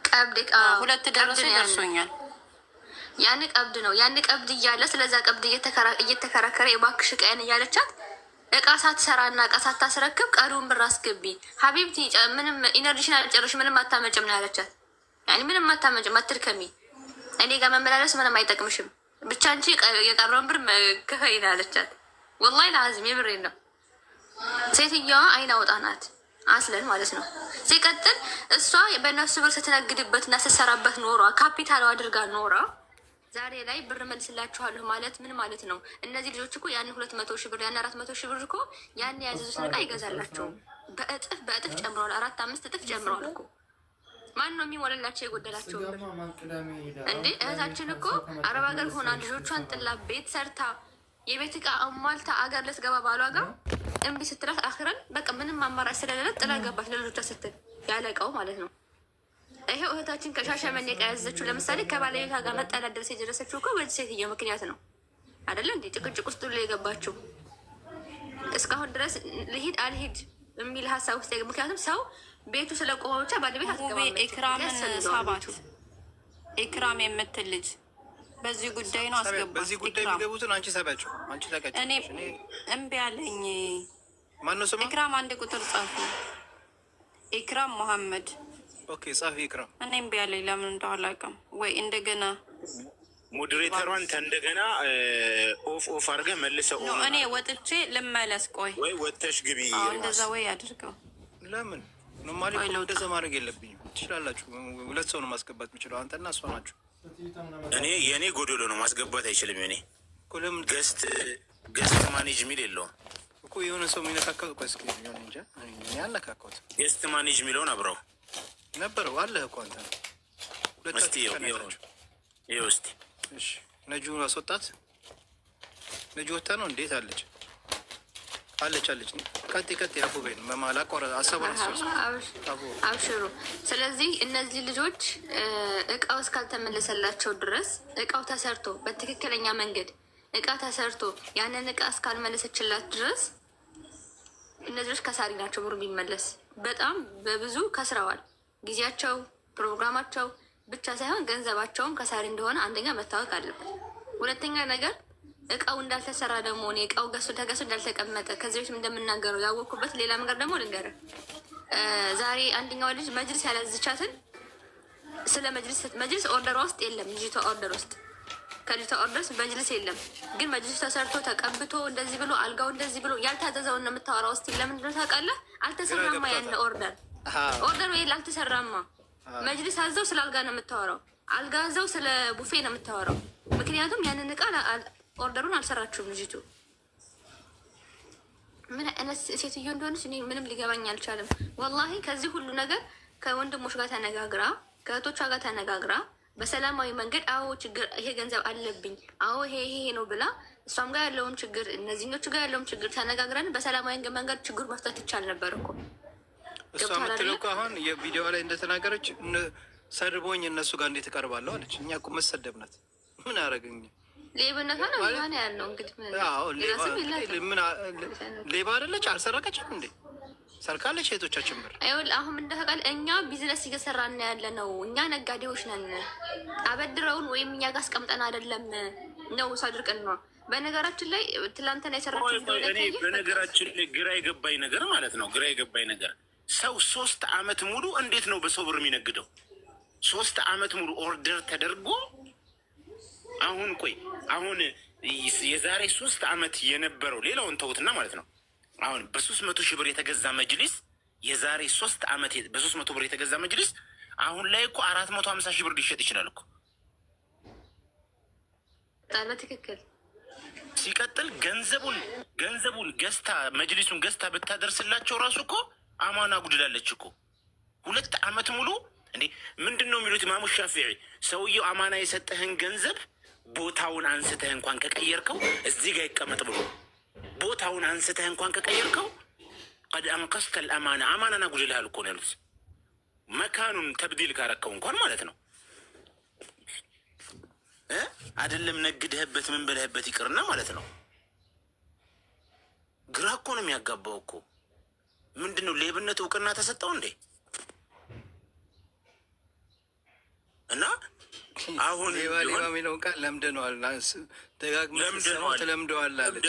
ቀብድ ሁለት ደረሰ ደርሶኛል። ያን ቀብድ ነው። ያን ቀብድ እያለ ስለዛ ቀብድ እየተከራከረ የባክሽ ቀን እያለቻት እቃ ሳትሰራና እቃ ሳታስረክብ ቀሪውን ብር አስገቢ ሀቢብቲ፣ ምንም ኢነርጂሽን አልጨርሽ፣ ምንም አታመጭም ነው ያለቻት። ያኔ ምንም አታመጭም፣ አትድከሚ፣ እኔ ጋር መመላለስ ምንም አይጠቅምሽም፣ ብቻ እንጂ የቀረውን ብር ክፈይ ነው ያለቻት። ወላሂ ለአዝም የብሬን ነው። ሴትዮዋ አይን አውጣ ናት አስለን ማለት ነው። ሲቀጥል እሷ በእነሱ ብር ስትነግድበትና ስትሰራበት ኖሯ ካፒታል አድርጋ ኖሯ ዛሬ ላይ ብር መልስላችኋለሁ ማለት ምን ማለት ነው? እነዚህ ልጆች እኮ ያን 200 ሺህ ብር ያን 400 ሺህ ብር እኮ ያን ያዘዙትን እቃ ይገዛላቸውም። በእጥፍ ጨምረዋል። 4-5 እጥፍ ጨምረዋል እኮ። ማን ነው የሚሞላላቸው የጎደላቸው ብር እንዴ? እህታችን እኮ አረብ ሀገር ሆና ልጆቿን ጥላ ቤት ሰርታ የቤት እቃ አሟልታ አገር ልትገባ ባሏ ጋር እምቢ ስትላት አክረን በቃ ምንም አማራጭ ስለሌለ ጥላ ገባች ለልጆቿ ስትል ያለ እቃው ማለት ነው። ይሄው እህታችን ከሻሸመኔ እቃ ያዘችው ለምሳሌ ከባለቤቷ ጋር መጣላት ድረስ የደረሰችው እኮ በዚህ ሴትዮ ምክንያት ነው አይደለ እንዴ? ጭቅጭቅ ውስጥ ሁሉ የገባችው እስካሁን ድረስ ልሂድ አልሂድ የሚል ሀሳብ ውስጥ ምክንያቱም ሰው ቤቱ ስለቆመ ብቻ ባለቤት አትገባም። ኢክራምን ሳባት ኢክራም የምትል ልጅ በዚህ ጉዳይ ነው አስገባት። በዚህ ጉዳይ የሚገቡትን አንቺ ሰባቸው፣ አንቺ ታውቂያለሽ። እኔ እምቢ አለኝ። ማነው ስማ? ኢክራም አንድ ቁጥር ጻፉ። ኢክራም መሐመድ። ኦኬ ጻፊ ኢክራም። እኔ እምቢ አለኝ። ለምን እንደው አላውቅም። ወይ እንደገና ሞዴሬተሯን እንደገና ኦፍ አድርገህ መልሰው። እኔ ወጥቼ ልመለስ። ቆይ ወይ ወጥተሽ ግቢ። እንደዛ ወይ አድርገው። ለምን ኖርማሊ እንደዛ ማድረግ የለብኝም። ትችላላችሁ። ሁለት ሰው ነው ማስገባት የሚችለው፣ አንተና እሷ ናቸው። እኔ የእኔ ጎዶሎ ነው ማስገባት አይችልም። የኔ ገስት ማኔጅ የሚል የለውም እኮ የሆነ ሰው የሚነካከል እኮ እስኪ ሆን እንጃ ያነካከት ገስት ማኔጅ የሚለውን አብረው ነበረው አለህ እኮ አንተ ነው እስቲ ይኸው እስቲ እሺ ነጁ አስወጣት። ነጁ ወጣ ነው እንዴት አለች አለች ቀጥ ያፉበይ መማላ ቆረ አሰበው አብሽሩ። ስለዚህ እነዚህ ልጆች እቃው እስካልተመለሰላቸው ድረስ እቃው ተሰርቶ በትክክለኛ መንገድ እቃ ተሰርቶ ያንን እቃ እስካልመለሰችላት ድረስ እነዚህ ልጆች ከሳሪ ናቸው። ብሩ ቢመለስ በጣም በብዙ ከስረዋል። ጊዜያቸው፣ ፕሮግራማቸው ብቻ ሳይሆን ገንዘባቸውም ከሳሪ እንደሆነ አንደኛ መታወቅ አለበት። ሁለተኛ ነገር እቃው እንዳልተሰራ ደግሞ እኔ እቃው ተገዝቶ እንዳልተቀመጠ ከዚህ በፊት እንደምናገረው ያወቅኩበት ሌላ መንገድ ደግሞ ልንገርህ። ዛሬ አንደኛው ልጅ መጅልስ ያላዘቻትን ስለ መጅልስ ኦርደሯ ውስጥ የለም። ልጅቷ ኦርደር ውስጥ ከልጅቷ ኦርደር ውስጥ መጅልስ የለም። ግን መጅልሱ ተሰርቶ ተቀብቶ እንደዚህ ብሎ አልጋው እንደዚህ ብሎ ያልታዘዘውን ነው የምታወራው። እስኪ ለምንድን ነው ታውቃለህ? አልተሰራማ ያን ኦርደር ወይ አልተሰራማ። መጅልስ አዘው ስለ አልጋ ነው የምታወራው። አልጋ አዘው ስለ ቡፌ ነው የምታወራው። ምክንያቱም ያንን እቃ ኦርደሩን አልሰራችሁም። ልጅቱ ምን አይነት ሴትዮ እንደሆነች እኔ ምንም ሊገባኝ አልቻለም። ወላሂ ከዚህ ሁሉ ነገር ከወንድሞች ጋር ተነጋግራ ከእህቶቿ ጋር ተነጋግራ በሰላማዊ መንገድ አዎ ችግር ይሄ ገንዘብ አለብኝ አዎ ይሄ ነው ብላ እሷም ጋር ያለውን ችግር እነዚህኞቹ ጋር ያለውን ችግር ተነጋግረን በሰላማዊ መንገድ ችግር መፍታት ይቻል ነበር እኮ። እሷ የምትለው እኮ አሁን የቪዲዮ ላይ እንደተናገረች ሰድቦኝ እነሱ ጋር እንዴት እቀርባለሁ አለች። እኛ እኮ መሰደብናት ምን አደረግኝ? ሌብነቷ ነው ሆነ ያለው እንግዲህ ሌባ አይደለች? አልሰረቀችም እንዴ? ሰርቃለች። ሴቶቻችን ብር አሁን እንደተቃል እኛ ቢዝነስ እየሰራን ያለ ነው። እኛ ነጋዴዎች ነን። አበድረውን ወይም እኛ ጋር አስቀምጠን አይደለም ነው ሳድርቅን ነው። በነገራችን ላይ ትላንትና የሰራችው በነገራችን ላይ ግራ የገባኝ ነገር ማለት ነው። ግራ የገባኝ ነገር ሰው 3 አመት ሙሉ እንዴት ነው በሰው ብር የሚነግደው? 3 አመት ሙሉ ኦርደር ተደርጎ አሁን አሁን የዛሬ 3 አመት የነበረው ሌላውን ተውትና ማለት ነው። አሁን በ300 ሺህ ብር የተገዛ መጅሊስ የዛሬ 3 አመት በ300 ብር የተገዛ መጅሊስ አሁን ላይ እኮ 450 ሺህ ብር ሊሸጥ ይችላል እኮ። በትክክል ሲቀጥል ገንዘቡን ገዝታ መጅሊሱን ገዝታ ብታደርስላቸው ራሱ እኮ አማና ጉድላለች እኮ። 2 አመት ሙሉ እንዴ ምንድን ነው የሚሉት ኢማሙ ሻፊዒ? ሰውየው አማና የሰጠህን ገንዘብ ቦታውን አንስተህ እንኳን ከቀየርከው እዚህ ጋር ይቀመጥ ብሎ ቦታውን አንስተህ እንኳን ከቀየርከው ቀድ አንቀስተ ልአማና አማናና ጉድልሃል እኮ ነው ያሉት። መካኑን ተብዲል ካረከው እንኳን ማለት ነው አይደለም ነግደህበት ምን ብለህበት ይቅርና ማለት ነው። ግራ እኮ ነው የሚያጋባው እኮ። ምንድን ነው ሌብነት እውቅና ተሰጠው እንዴ? አሁን ሌባ የሚለውን ቃል ለምደነዋል፣ ደጋግመህ ስትሰማው ትለምደዋለህ አለች።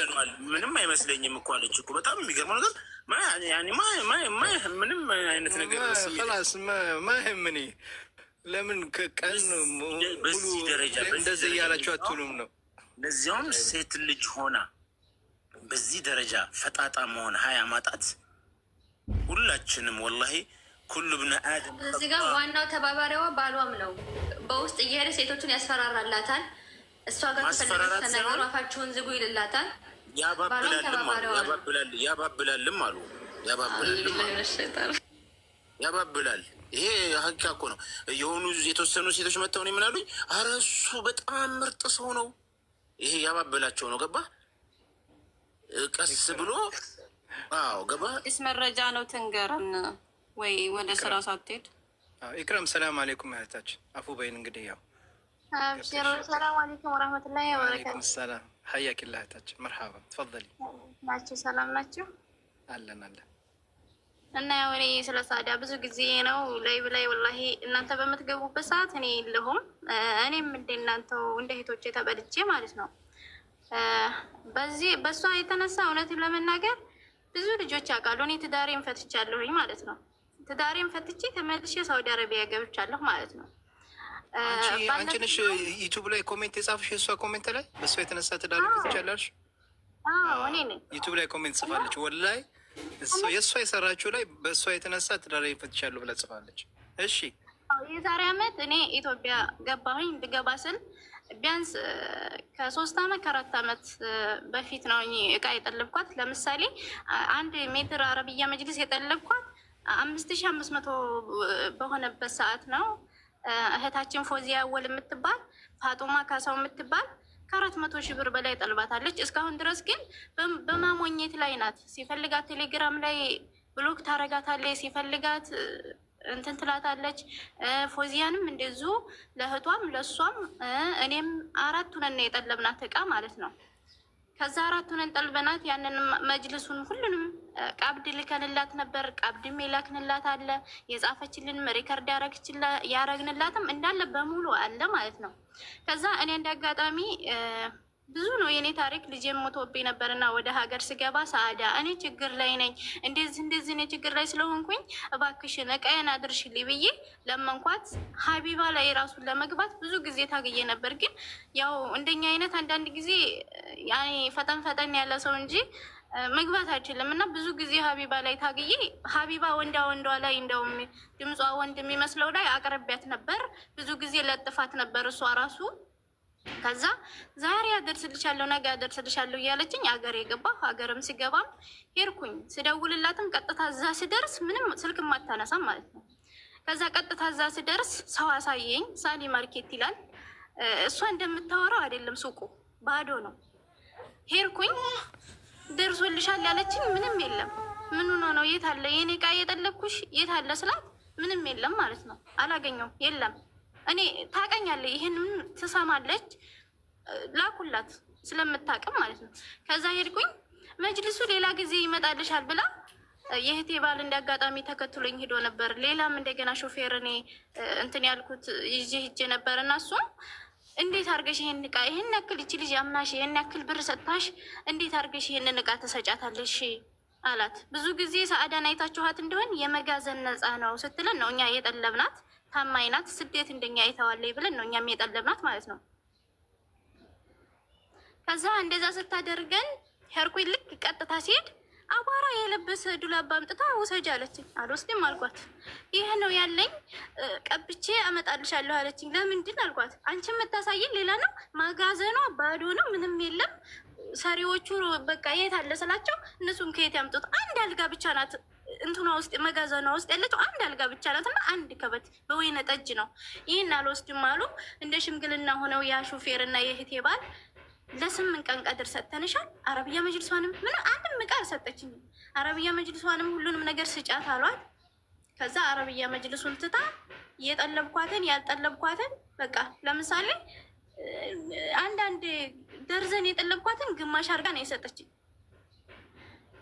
ምንም አይመስለኝም እኮ አለች እኮ። በጣም የሚገርመው ነገር ምንም አይነት ነገር ላስ ማህም እኔ ለምን ቀን ሙሉ እንደዚህ እያላችሁ አትሉም ነው? ለዚያውም ሴት ልጅ ሆና በዚህ ደረጃ ፈጣጣ መሆን ሀያ ማጣት ሁላችንም ወላሂ ኩሉ ብነ አደም። እዚህ ጋር ዋናው ተባባሪዋ ባሏም ነው። በውስጥ እየሄደ ሴቶችን ያስፈራራላታል። እሷ ጋር ተነገሩ አፋችሁን ዝጉ ይልላታል። ያባብላልም አሉ ያባብላል። ይሄ ሀቂቃ እኮ ነው። የሆኑ የተወሰኑ ሴቶች መጥተው ነው የምናሉኝ፣ ኧረ እሱ በጣም ምርጥ ሰው ነው። ይሄ ያባብላቸው ነው። ገባ ቀስ ብሎ ገባ ስ መረጃ ነው። ትንገረን ወይ ወደ ስራ ሳትሄድ። ኢክራም ሰላም አሌይኩም እህታችን፣ አፉ በይን እንግዲህ ያው አብሽሩ። ሰላም አለይኩም ወራህመቱላሂ ወበረካቱ። ሰላም ሀያኪላ እህታችን፣ መርሃባ ተፈضሊ ናችሁ? ሰላም ናችሁ? አለን። እና ያው እኔ ስለ ሳዳ ብዙ ጊዜ ነው ላይ ወላሂ እናንተ በምትገቡበት ሰዓት እኔ የለሁም። እኔም እንደ እናንተው እንደ እህቶቼ ተበልቼ ማለት ነው። በእሷ የተነሳ እውነትን ለመናገር ብዙ ልጆች ያውቃሉ። እኔ ትዳሬን ፈትቻለሁኝ ማለት ነው። ትዳሬን ፈትቼ ተመልሼ ሳውዲ አረቢያ ገብቻለሁ ማለት ነው። አንቺ ነሽ ዩቱብ ላይ ኮሜንት የጻፍሽ? የእሷ ኮሜንት ላይ በእሷ የተነሳ ትዳር ፈትቻለሽ? እኔ ነኝ። ዩቱብ ላይ ኮሜንት ጽፋለች። ወላሂ የእሷ የሰራችው ላይ በእሷ የተነሳ ትዳር ፈትቻለሁ ብላ ጽፋለች። እሺ የዛሬ አመት እኔ ኢትዮጵያ ገባሁኝ። ብገባ ስል ቢያንስ ከ3 አመት ከ4 አመት በፊት ነው እቃ የጠለብኳት። ለምሳሌ 1 ሜትር አረብያ መጅልስ የጠለብኳት 5500 በሆነበት ሰዓት ነው። እህታችን ፎዚያ ወል የምትባል ፋጡማ ካሳው የምትባል ከ400 ሺህ ብር በላይ ጠልባታለች። እስካሁን ድረስ ግን በማሞኘት ላይ ናት። ሲፈልጋት ቴሌግራም ላይ ብሎክ ታረጋታለች፣ ሲፈልጋት እንትን ትላታለች። ፎዚያንም እንደዙ ለእህቷም ለእሷም እኔም 4 ሁነን የጠለብናት እቃ ማለት ነው። ከዛ 4 ሁነን ጠልበናት ያንን መጅልሱን ሁሉንም ቀብድ ልከንላት ነበር። ቀብድም የላክንላት አለ፣ የጻፈችልንም ሪከርድ ያረግንላትም እንዳለ በሙሉ አለ ማለት ነው። ከዛ እኔ እንደ አጋጣሚ ብዙ ነው የኔ ታሪክ። ልጄ ሞቶብኝ ነበርና ወደ ሀገር ስገባ ሳዳ እኔ ችግር ላይ ነኝ፣ እንደዚህ እኔ ችግር ላይ ስለሆንኩኝ እባክሽን እቃዬን አድርሽልኝ ብዬ ለመንኳት። ሀቢባ ላይ ራሱን ለመግባት ብዙ ጊዜ ታግዬ ነበር። ግን ያው እንደኛ አይነት አንዳንድ ጊዜ ያኔ ፈጠን ያለ ሰው እንጂ መግባት አይችልም። እና ብዙ ጊዜ ሀቢባ ላይ ታግዬ ሀቢባ ወንዷ ላይ እንደውም ድምጿ ወንድ የሚመስለው ላይ አቅርቢያት ነበር። ብዙ ጊዜ ለጥፋት ነበር እሷ ራሱ። ከዛ ዛሬ አደርስልሻለሁ ነገ አደርስልሻለሁ እያለችኝ ሀገር የገባሁ ሀገርም ሲገባም ሄድኩኝ። ስደውልላትም ቀጥታ እዛ ስደርስ ምንም ስልክ ማታነሳም ማለት ነው። ከዛ ቀጥታ እዛ ስደርስ ሰው አሳየኝ። ሳሊ ማርኬት ይላል። እሷ እንደምታወራው አይደለም፣ ሱቁ ባዶ ነው። ሄድኩኝ። ደርሶልሻል ያለችኝ ምንም የለም። ምን ሆኖ ነው? የት አለ የኔ እቃ የጠለብኩሽ የት አለ ስላት ምንም የለም ማለት ነው። አላገኘውም፣ የለም። እኔ ታውቀኛለች፣ ይህንን ትሰማለች። ላኩላት ስለምታውቅም ማለት ነው። ከዛ ሄድኩኝ። መጅልሱ ሌላ ጊዜ ይመጣልሻል ብላ የእህቴ ባል እንዳጋጣሚ ተከትሎኝ ሂዶ ነበር። ሌላም እንደገና ሾፌር እኔ እንትን ያልኩት ይዤ ሂጄ ነበር እና እሱም እንዴት አድርገሽ ይሄን እቃ ይሄን ያክል ይቺ ልጅ አምናሽ ይሄን ያክል ብር ሰጥታሽ እንዴት አድርገሽ ይሄንን እቃ ተሰጫታለሽ አላት። ብዙ ጊዜ ሰአዳን አይታችኋት እንደሆን የመጋዘን ነፃ ነው ስትለን ነው እኛ የጠለብናት። ታማኝ ናት፣ ስደት እንደኛ አይተዋለይ ብለን ነው እኛም የጠለብናት ማለት ነው። ከዛ እንደዛ ስታደርገን ሄርኩኝ። ልክ ቀጥታ ሲሄድ አቧራ የለበሰ ዱላባ አምጥታ ውሰጅ አለችኝ። አልወስድም አልኳት። ይሄ ነው ያለኝ ቀብቼ አመጣልሻለሁ አለችኝ። ለምንድን አልኳት። አንቺ የምታሳይን ሌላ ነው፣ ማጋዘኗ ባዶ ነው፣ ምንም የለም። ሰሪዎቹ በቃ የት አለ ስላቸው እነሱም ከየት ያምጡት? አንድ አልጋ ብቻ ናት እንትኗ ውስጥ መጋዘኗ ውስጥ ያለችው አንድ አልጋ ብቻ ናት እና አንድ ከበት በወይነ ጠጅ ነው። ይህን አልወስድም አሉ። እንደ ሽምግልና ሆነው ያ ሹፌር እና የእህቴ ባል ለ8 ቀን ቀድር ሰጥተንሻል። አረብያ መጅልሷንም ምን አንድም ዕቃ አልሰጠችኝም። አረብያ መጅልሷንም ሁሉንም ነገር ስጫት አሏት። ከዛ አረብያ መጅልሱን ትታ የጠለብኳትን ያልጠለብኳትን በቃ ለምሳሌ አንዳንድ ደርዘን የጠለብኳትን ግማሽ አርጋ ነው የሰጠችኝ።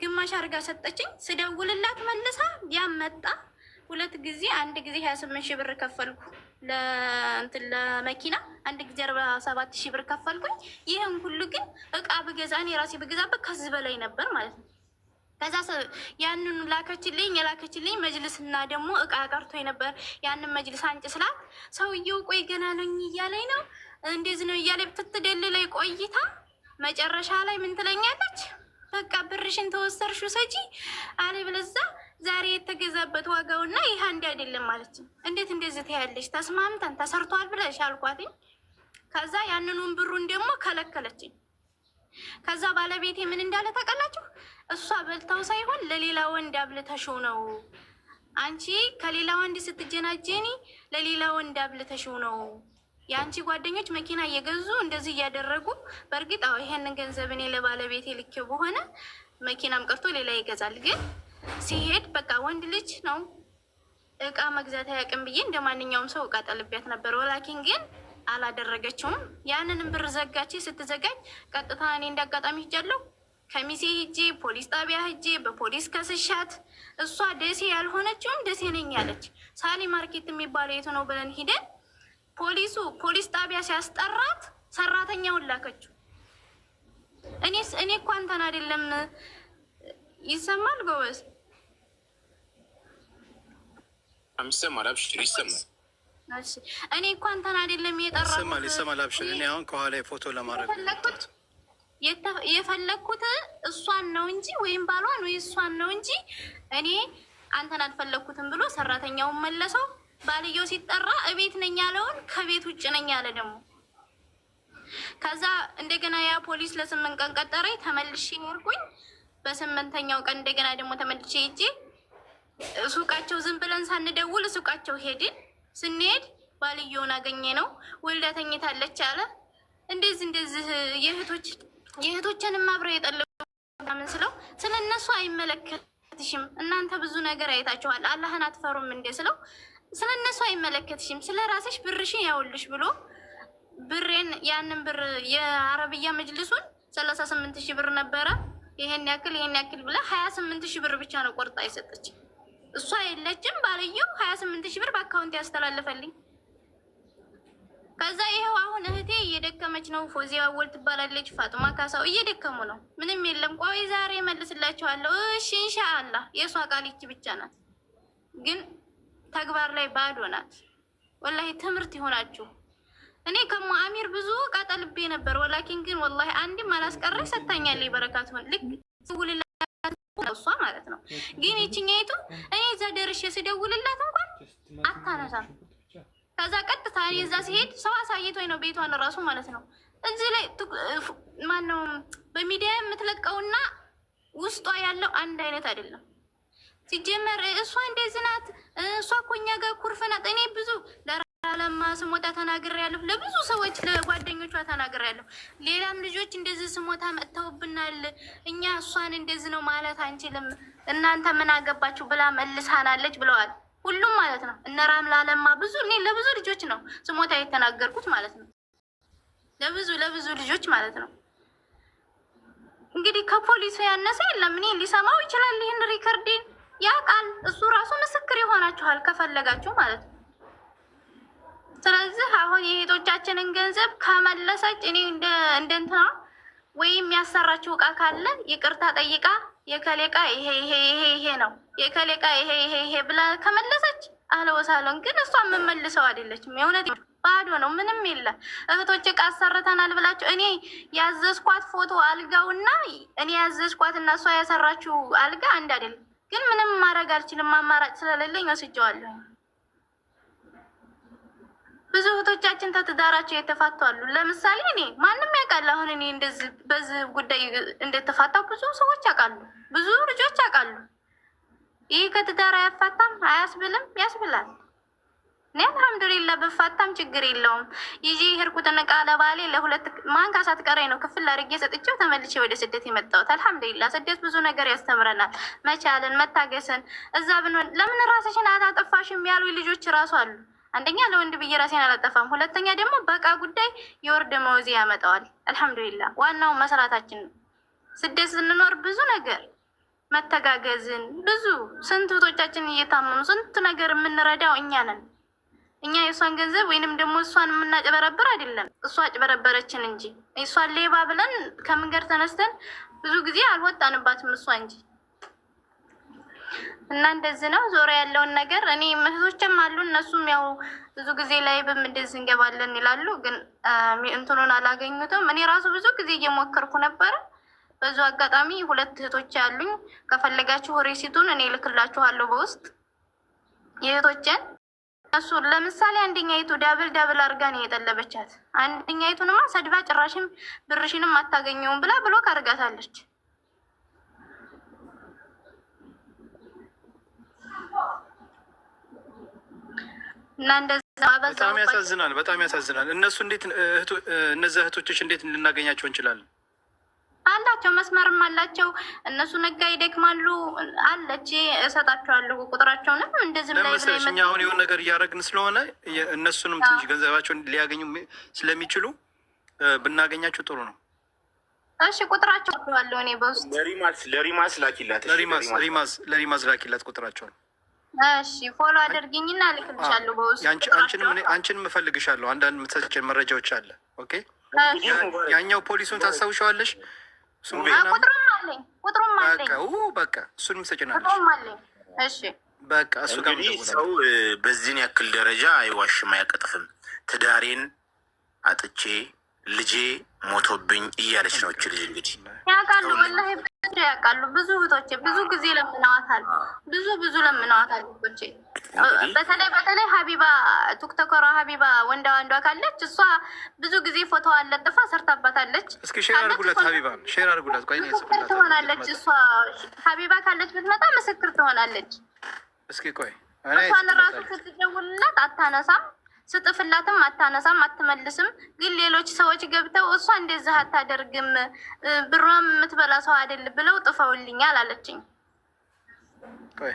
ግማሽ አርጋ ሰጠችኝ። ስደውልላት መልሳ ያመጣ 2 ጊዜ 1 ጊዜ 28 ሺህ ብር ከፈልኩ። ለእንትን ለመኪና አንድ ጊዜ 47,000 ብር ከፈልኩኝ። ይህን ሁሉ ግን እቃ ብገዛ እኔ ራሴ ብገዛበት ከዚህ በላይ ነበር ማለት ነው። ከዛ ያንን ላከችልኝ። የላከችልኝ መጅልስና ደግሞ እቃ ቀርቶ ነበር። ያንን መጅልስ አንጭ ስላት ሰውየው ቆይ ገና ነኝ እያለኝ ነው እንደዚህ ነው እያለ ብትትደልለኝ ቆይታ መጨረሻ ላይ ምን ትለኛለች? በቃ ብርሽን ተወሰርሹ ሰጂ አለ ብለዛ ዛሬ የተገዛበት ዋጋውና ይህ አንድ አይደለም ማለት ነው። እንዴት እንደዚህ ትያለሽ? ተስማምተን ተሰርቷል ብለሽ አልኳትኝ። ከዛ ያንኑን ብሩን ደግሞ ከለከለችኝ። ከዛ ባለቤቴ ምን እንዳለ ታውቃላችሁ? እሷ በልታው ሳይሆን ለሌላ ወንድ አብልተሽው ነው። አንቺ ከሌላ ወንድ ስትጀናጀኒ ለሌላ ወንድ አብልተሽው ነው። የአንቺ ጓደኞች መኪና እየገዙ እንደዚህ እያደረጉ፣ በእርግጥ አዎ ይሄንን ገንዘብ እኔ ለባለቤቴ ልኬው በሆነ መኪናም ቀርቶ ሌላ ይገዛል። ግን ሲሄድ በቃ ወንድ ልጅ ነው እቃ መግዛት አያውቅም ብዬ እንደ ማንኛውም ሰው እቃ ጠልቢያት ነበር። ወላኪን ግን አላደረገችውም። ያንንም ብር ዘጋች። ስትዘጋጅ ቀጥታ እኔ እንዳጋጣሚ ሂጃለሁ ከሚሴ ሂጄ ፖሊስ ጣቢያ ሂጄ በፖሊስ ከስሻት። እሷ ደሴ ያልሆነችውም ደሴ ነኝ ያለች። ሳሊ ማርኬት የሚባለው የቱ ነው ብለን ሂደን ፖሊስ ጣቢያ ሲያስጠራት ሰራተኛውን ላከችው። እኔ እኮ አንተን አይደለም ይሰማል ጎበዝ ይሰማል። አብሽር ይሰማል። እኔ እኮ አንተን አይደለም የጠራሁት። ይሰማል። አብሽር እኔ አሁን ከኋላ ፎቶ ለማድረግ የፈለግኩት እሷን ነው እንጂ ወይም ባሏን ወይ እሷን ነው እንጂ እኔ አንተን አልፈለግኩትም ብሎ ሰራተኛውን መለሰው። ባልየው ሲጠራ እቤት ነኝ ያለውን ከቤት ውጭ ነኝ ያለ ደግሞ። ከዛ እንደገና ያ ፖሊስ ለ8 ቀን ቀጠረኝ። ተመልሼ ሄድኩኝ። በ8ኛው ቀን እንደገና ደግሞ ተመልሼ ሂጄ ሱቃቸው ዝም ብለን ሳንደውል ሱቃቸው ሄድን። ስንሄድ ባልየውን አገኘ ነው። ወልዳ ተኝታለች አለ። እንደዚህ የእህቶችንም አብረው የጠለቁ ምን ስለው ስለ እነሱ አይመለከትሽም፣ እናንተ ብዙ ነገር አይታችኋል፣ አላህን አትፈሩም እንዴ ስለው ስለ እነሱ አይመለከትሽም፣ ስለ ራስሽ ብርሽን ያውልሽ ብሎ ብሬን ያንን ብር የአረብያ መጅልሱን 38,000 ብር ነበረ። ይሄን ያክል ብላ 28,000 ብር ብቻ ነው ቆርጣ የሰጠች። እሷ የለችም። ባልየው 28,000 ብር በአካውንት ያስተላልፈልኝ። ከዛ ይኸው አሁን እህቴ እየደከመች ነው። ፎዚያ አወል ትባላለች። ፋጡማ ካሳው እየደከሙ ነው። ምንም የለም። ቆይ ዛሬ መልስላችኋለሁ። እሺ ኢንሻአላህ። የእሷ ቃል ይቺ ብቻ ናት፣ ግን ተግባር ላይ ባዶ ናት። ወላሂ ትምህርት ይሆናችሁ። እኔ ከሞ አሚር ብዙ ቃጠልቤ ነበር። ወላኪን ግን ወላሂ አንድም አላስቀረች ሰታኛለች። በረካቱን ልክ ስውልላት እሷ ማለት ነው። ግን ይችኛይቱ እኔ እዛ ደርሼ ስደውልላት እንኳን አታነሳም። ከዛ ቀጥታ እኔ እዛ ሲሄድ ሰው አሳይቶኝ ነው ቤቷን እራሱ ማለት ነው። እዚህ ላይ ማነው በሚዲያ የምትለቀውና ውስጧ ያለው አንድ አይነት አይደለም። ሲጀመር እሷ እንደዚህ ናት፣ እሷ እኮ እኛ ጋር ኩርፍ ናት። እኔ ብዙ ለራለማ ስሞታ ተናግሬያለሁ፣ ለብዙ ሰዎች ለጓደኞቿ ተናግሬያለሁ። ሌላም ልጆች እንደዚህ ስሞታ መጥተውብናል። እኛ እሷን እንደዚህ ነው ማለት አንችልም፣ እናንተ ምን አገባችሁ ብላ መልሳናለች ብለዋል። ሁሉም ማለት ነው። እነ ራምላ ለማ ብዙ እኔ ለብዙ ልጆች ነው ስሞታ የተናገርኩት ማለት ነው። ለብዙ ልጆች ማለት ነው። እንግዲህ ከፖሊሱ ያነሰ የለም። እኔ ሊሰማው ይችላል ይህን ሪከርዲን ያ ቃል እሱ ራሱ ምስክር ይሆናችኋል ከፈለጋችሁ ማለት ነው። ስለዚህ አሁን የእህቶቻችንን ገንዘብ ከመለሰች እኔ እንደንትና ወይም ያሰራችው እቃ ካለ ይቅርታ ጠይቃ የከሌቃ ይሄ ነው የከሌቃ ይሄ ብላ ከመለሰች አለወሳለን። ግን እሷ የምመልሰው አይደለችም። የእውነት ባዶ ነው፣ ምንም የለም። እህቶች እቃ አሰርተናል ብላችሁ እኔ ያዘዝኳት ፎቶ አልጋውና እኔ ያዘዝኳት እና እሷ ያሰራችው አልጋ አንድ አይደለም። ግን ምንም ማድረግ አልችልም፣ አማራጭ ስለሌለኝ ወስጀዋለሁ። ብዙ እህቶቻችን ተትዳራቸው የተፋቱ አሉ። ለምሳሌ እኔ ማንም ያውቃል። አሁን እኔ እንደዚህ በዚህ ጉዳይ እንደተፋታው ብዙ ሰዎች ያውቃሉ፣ ብዙ ልጆች ያውቃሉ። ይህ ከትዳር አያፋታም አያስብልም፣ ያስብላል። እኔ አልሐምዱሊላህ ብፋታም ችግር የለውም። ይዤ ሄድኩትን ዕቃ ለባሌ ለሁለት ማንካ ሳትቀረኝ ነው ክፍል አድርጌ ሰጥቼው ተመልሼ ወደ ስደት የመጣሁት። አልሐምዱሊላህ ስደት ብዙ ነገር ያስተምረናል፣ መቻልን፣ መታገስን። እዛ ብንሆን ለምን ራስሽን አታጠፋሽም ያሉ ልጆች ራሱ አሉ። አንደኛ ለወንድ ብዬ ራሴን አላጠፋም፣ ሁለተኛ ደግሞ በቃ ጉዳይ የወር ደመወዝ ያመጣዋል። አልሐምዱሊላህ ዋናው መስራታችን ነው። ስደት ስንኖር ብዙ ነገር መተጋገዝን ብዙ ስንት እህቶቻችን እየታመሙ ስንት ነገር የምንረዳው እኛ ነን። እኛ የእሷን ገንዘብ ወይንም ደግሞ እሷን የምናጭበረብር አይደለም። እሷ አጭበረበረችን እንጂ እሷን ሌባ ብለን ከመንገድ ተነስተን ብዙ ጊዜ አልወጣንባትም እሷ እንጂ። እና እንደዚህ ነው ዞሮ ያለውን ነገር። እኔ እህቶችም አሉ እነሱም ያው ብዙ ጊዜ ላይ እንደዚህ እንገባለን ይላሉ፣ ግን እንትኑን አላገኙትም። እኔ ራሱ ብዙ ጊዜ እየሞከርኩ ነበረ። በዙ አጋጣሚ 2 እህቶች አሉኝ። ከፈለጋችሁ ሪሲቱን እኔ ልክላችኋለሁ በውስጥ የእህቶችን እሱ ለምሳሌ አንደኛይቱ ዳብል አርጋ ነው የጠለበቻት። አንደኛይቱንማ ሰድባ ጭራሽም ብርሽንም አታገኘውም ብላ ብሎክ አርጋታለች። እና እንደዛ በጣም ያሳዝናል፣ በጣም ያሳዝናል። እነሱ እንዴት እነዚህ እህቶችሽ እንዴት ልናገኛቸው እንችላለን? አላቸው መስመርም አላቸው። እነሱ ነጋ ይደክማሉ አለች እሰጣቸዋለሁ ቁጥራቸውንም እንደዚህ ላይ ለምሳሌ እኛ አሁን የሆነ ነገር እያደረግን ስለሆነ እነሱንም ትንሽ ገንዘባቸውን ሊያገኙ ስለሚችሉ ብናገኛቸው ጥሩ ነው። እሺ ቁጥራቸው አለው እኔ በውስጥ ለሪማስ ላኪላት፣ ለሪማዝ ላኪላት ቁጥራቸውን። እሺ ፎሎ አድርጊኝና ልክልሻለሁ በውስጥ። አንቺንም እፈልግሻለሁ። አንዳንድ የምትሰጭን መረጃዎች አለ። ኦኬ ያኛው ፖሊሱን ታስታውሻለሽ? ቁጥሩም አለኝ። በቃ እሱንም ሰጭናለሽ። እሺ በቃ እሱ ጋር ሰው በዚህን ያክል ደረጃ አይዋሽም፣ አያቀጥፍም። ትዳሬን አጥቼ ልጄ ሞቶብኝ እያለች ነው እች ልጅ። እንግዲህ ያውቃሉ፣ ወላሂ ያውቃሉ። ብዙ እህቶቼ ብዙ ጊዜ ለምነዋታል፣ ብዙ ለምነዋታል እህቶቼ። በተለይ ሀቢባ ቲክቶከሯ ሀቢባ ወንዷ ካለች እሷ ብዙ ጊዜ ፎቶዋን ለጥፋ ሰርታባታለች። እስኪ ሼር አድርጉላት፣ ሀቢባን ሼር አድርጉላት። ቆይ ምስክር ትሆናለች እሷ። ሀቢባ ካለች ብትመጣ ምስክር ትሆናለች። እስኪ ቆይ እሷን ራሱ ስትደውልላት አታነሳም፣ ስጥፍላትም አታነሳም፣ አትመልስም። ግን ሌሎች ሰዎች ገብተው እሷ እንደዚህ አታደርግም ብሯም የምትበላ ሰው አይደል ብለው ጥፈውልኛል አለችኝ። ቆይ